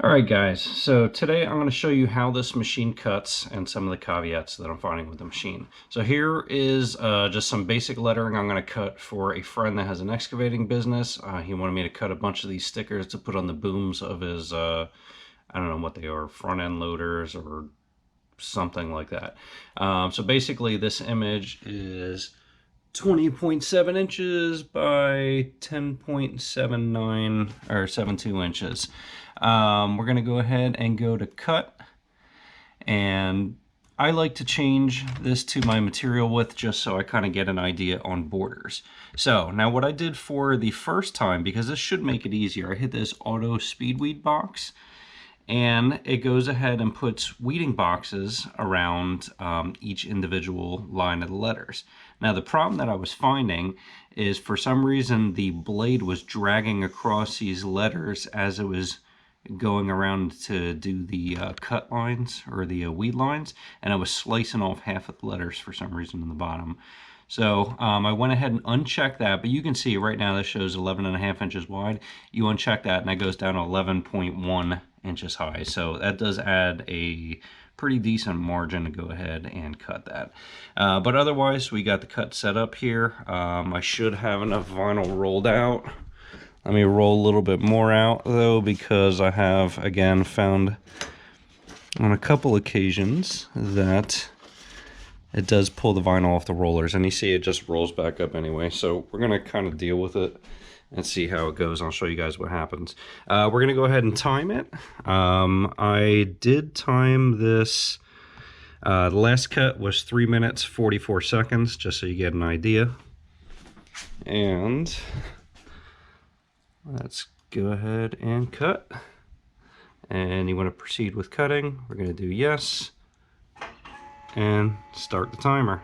Alright guys, so today I'm going to show you how this machine cuts and some of the caveats that I'm finding with the machine. So here is just some basic lettering I'm going to cut for a friend that has an excavating business. He wanted me to cut a bunch of these stickers to put on the booms of his, I don't know what they are, front end loaders or something like that. So basically this image is 20.7 inches by 10.79 or 72 inches. We're going to go ahead and go to cut, and I like to change this to my material width just so I kind of get an idea on borders. So now what I did for the first time, because this should make it easier, I hit this auto speed weed box, and it goes ahead and puts weeding boxes around each individual line of the letters. Now the problem that I was finding is for some reason the blade was dragging across these letters as it was going around to do the cut lines or the weed lines, and I was slicing off half of the letters for some reason in the bottom. So I went ahead and unchecked that, but you can see right now this shows 11.5 inches wide. You uncheck that and that goes down to 11.1 inches high. So that does add a pretty decent margin to go ahead and cut that. But otherwise, we got the cut set up here. I should have enough vinyl rolled out. Let me roll a little bit more out though, because I have again found on a couple occasions that it does pull the vinyl off the rollers, and you see it just rolls back up anyway. So we're gonna kind of deal with it and see how it goes. I'll show you guys what happens. We're gonna go ahead and time it. I did time this. The last cut was 3 minutes 44 seconds, just so you get an idea. And let's go ahead and cut. And you want to proceed with cutting. We're going to do yes and start the timer.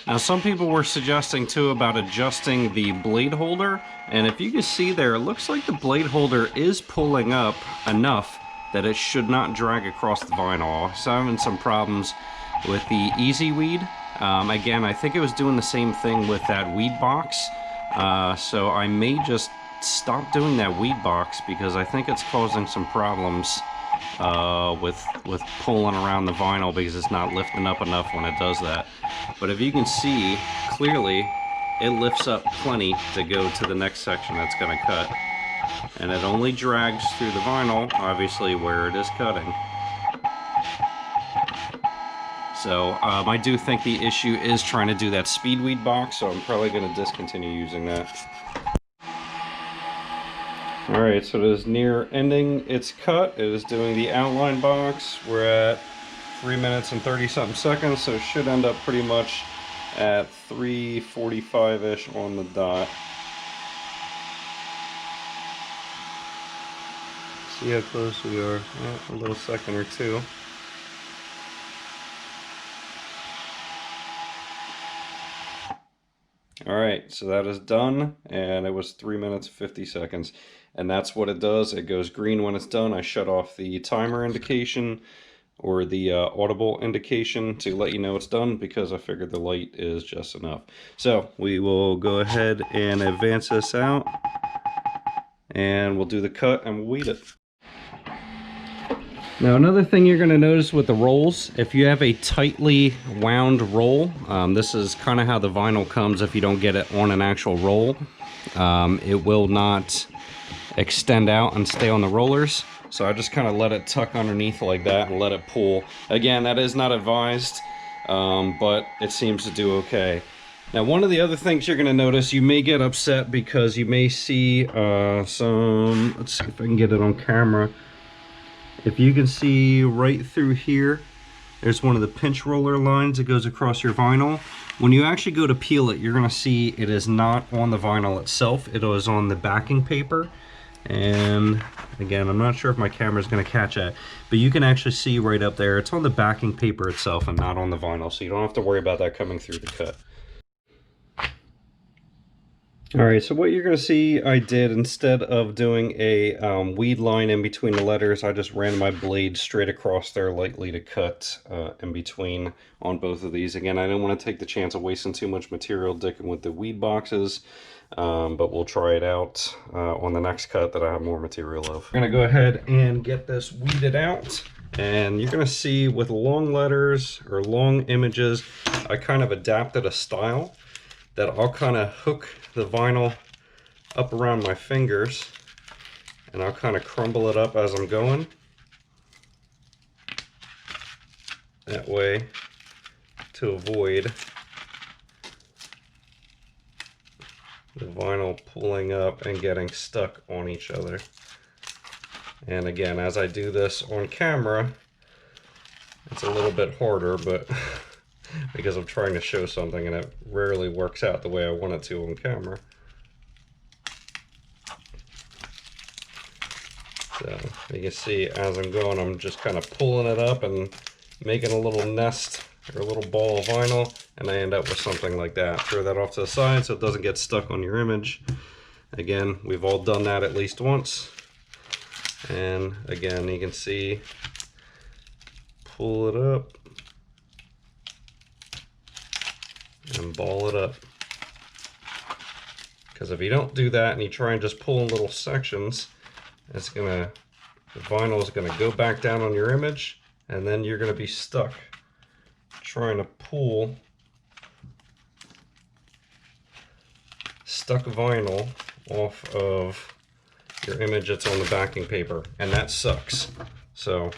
Now some people were suggesting too about adjusting the blade holder, and if you can see there, it looks like the blade holder is pulling up enough that it should not drag across the vinyl. So I'm having some problems with the Easy Weed. Again, I think it was doing the same thing with that weed box, so I may just stop doing that weed box because I think it's causing some problems with pulling around the vinyl because it's not lifting up enough when it does that. But if you can see clearly, it lifts up plenty to go to the next section that's going to cut, and it only drags through the vinyl obviously where it is cutting. So I do think the issue is trying to do that speed weed box, so I'm probably going to discontinue using that. Alright, so it is near ending its cut. It is doing the outline box. We're at 3 minutes and 30 something seconds, so it should end up pretty much at 3:45-ish on the dot. See how close we are? A little second or two. Alright, so that is done, and it was 3 minutes 50 seconds. And that's what it does. It goes green when it's done. I shut off the timer indication or the audible indication to let you know it's done, because I figured the light is just enough. So we will go ahead and advance this out, and we'll do the cut and we'll weed it. Now another thing you're going to notice with the rolls, if you have a tightly wound roll, this is kind of how the vinyl comes if you don't get it on an actual roll. It will not extend out and stay on the rollers. So I just kind of let it tuck underneath like that and let it pull. Again, that is not advised, but it seems to do okay. Now one of the other things you're going to notice, you may get upset because you may see some, let's see if I can get it on camera. If you can see right through here, there's one of the pinch roller lines that goes across your vinyl. When you actually go to peel it, you're going to see it is not on the vinyl itself. It is on the backing paper. And again, I'm not sure if my camera is going to catch it, but you can actually see right up there, it's on the backing paper itself and not on the vinyl, so you don't have to worry about that coming through the cut. All right, so what you're going to see I did, instead of doing a weed line in between the letters, I just ran my blade straight across there lightly to cut in between on both of these. Again, I didn't want to take the chance of wasting too much material dicking with the weed boxes, but we'll try it out on the next cut that I have more material of. I'm going to go ahead and get this weeded out. And you're going to see with long letters or long images, I kind of adapted a style that I'll kind of hook the vinyl up around my fingers, and I'll kind of crumble it up as I'm going. That way, to avoid the vinyl pulling up and getting stuck on each other. And again, as I do this on camera, it's a little bit harder, but because I'm trying to show something and it rarely works out the way I want it to on camera. So you can see as I'm going, I'm just kind of pulling it up and making a little nest or a little ball of vinyl, and I end up with something like that. Throw that off to the side so it doesn't get stuck on your image. Again, we've all done that at least once. And again, you can see, pull it up and ball it up. Because if you don't do that and you try and just pull in little sections, the vinyl is gonna go back down on your image, and then you're gonna be stuck trying to pull stuck vinyl off of your image that's on the backing paper, and that sucks. So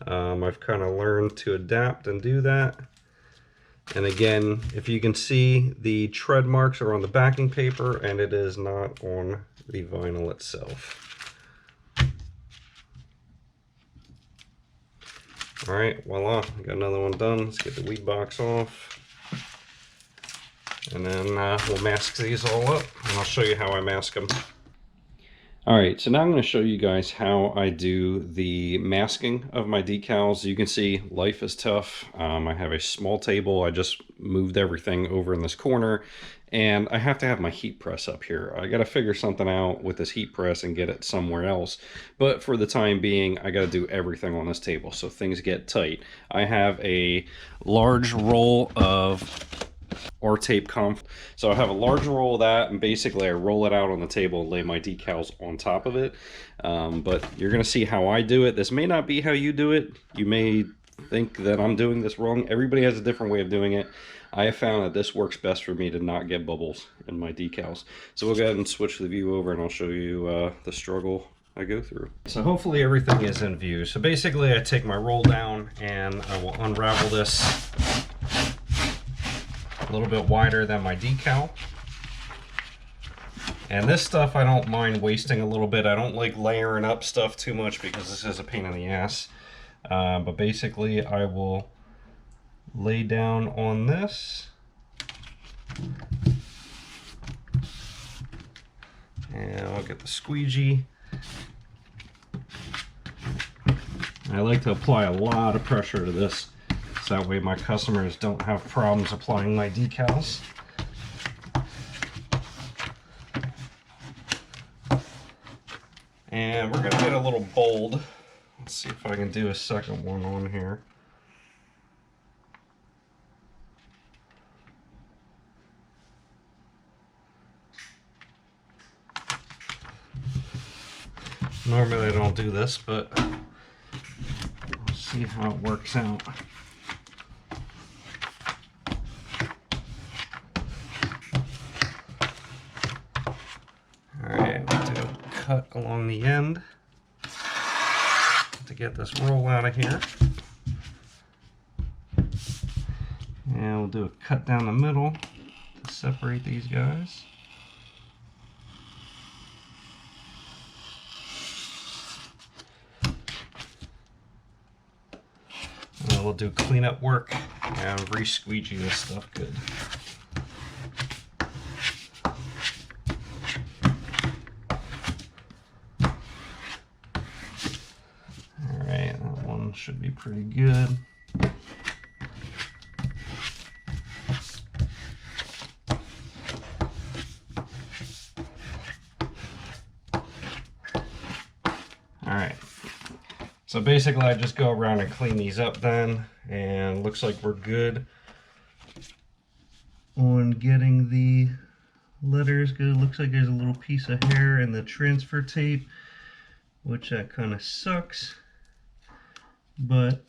I've kind of learned to adapt and do that. And again, if you can see, the tread marks are on the backing paper and it is not on the vinyl itself. All right, voila, got another one done. Let's get the weed box off. And then we'll mask these all up, and I'll show you how I mask them. All right, so now I'm going to show you guys how I do the masking of my decals. You can see life is tough. I have a small table. I just moved everything over in this corner, and I have to have my heat press up here. I got to figure something out with this heat press and get it somewhere else. But for the time being, I got to do everything on this table, so things get tight. I have a large roll of tape comp. So I have a large roll of that, and basically I roll it out on the table and lay my decals on top of it. But you're going to see how I do it. This may not be how you do it. You may think that I'm doing this wrong. Everybody has a different way of doing it. I have found that this works best for me to not get bubbles in my decals. So we'll go ahead and switch the view over, and I'll show you the struggle I go through. So hopefully everything is in view. So basically I take my roll down and I will unravel this a little bit wider than my decal. And this stuff I don't mind wasting a little bit. I don't like layering up stuff too much because this is a pain in the ass. But basically I will lay down on this. And I'll get the squeegee. I like to apply a lot of pressure to this, so that way my customers don't have problems applying my decals. And we're gonna get a little bold. Let's see if I can do a second one on here. Normally I don't do this, but we'll see how it works out. Alright, we'll do a cut along the end to get this roll out of here. And we'll do a cut down the middle to separate these guys. And we'll do cleanup work and re-squeegee this stuff good. Alright, that one should be pretty good. Alright, so basically I just go around and clean these up then, and looks like we're good on getting the letters good. Looks like there's a little piece of hair in the transfer tape, which that kind of sucks, but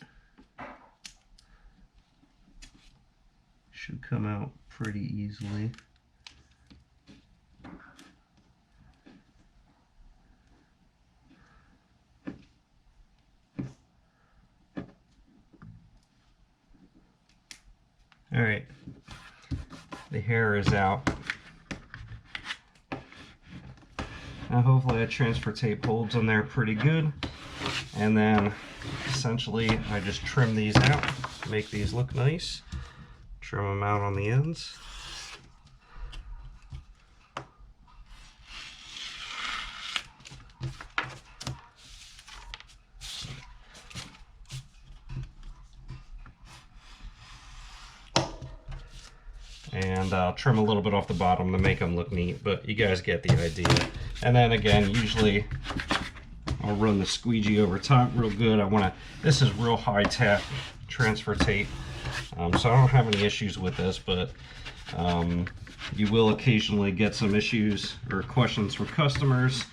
should come out pretty easily. Alright, the hair is out. Now hopefully that transfer tape holds on there pretty good. And then essentially I just trim these out, make these look nice. Trim them out on the ends. And I'll trim a little bit off the bottom to make them look neat, but you guys get the idea. And then again, usually I'll run the squeegee over top real good. This is real high tech transfer tape, so I don't have any issues with this, but you will occasionally get some issues or questions from customers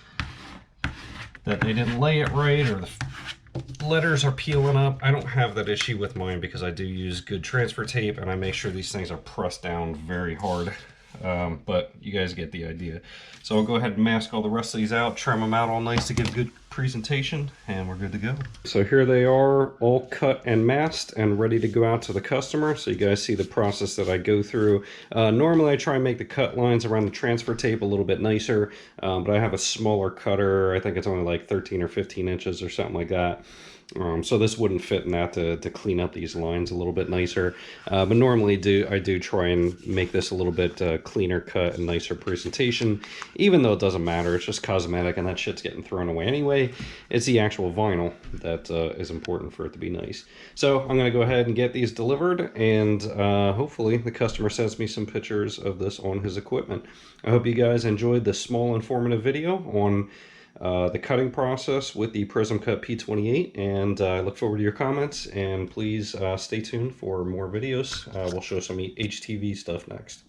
that they didn't lay it right or the letters are peeling up. I don't have that issue with mine because I do use good transfer tape and I make sure these things are pressed down very hard. But you guys get the idea. So I'll go ahead and mask all the rest of these out, trim them out all nice to get a good presentation, and we're good to go. So here they are, all cut and masked and ready to go out to the customer. So you guys see the process that I go through. Normally I try and make the cut lines around the transfer tape a little bit nicer, but I have a smaller cutter. I think it's only like 13 or 15 inches or something like that. So this wouldn't fit in that to clean up these lines a little bit nicer. But normally I do try and make this a little bit cleaner cut and nicer presentation, even though it doesn't matter. It's just cosmetic and that shit's getting thrown away anyway. It's the actual vinyl that is important for it to be nice. So I'm going to go ahead and get these delivered, and hopefully the customer sends me some pictures of this on his equipment. I hope you guys enjoyed this small informative video on the cutting process with the Prismcut P28, and I look forward to your comments, and please stay tuned for more videos. We'll show some HTV stuff next.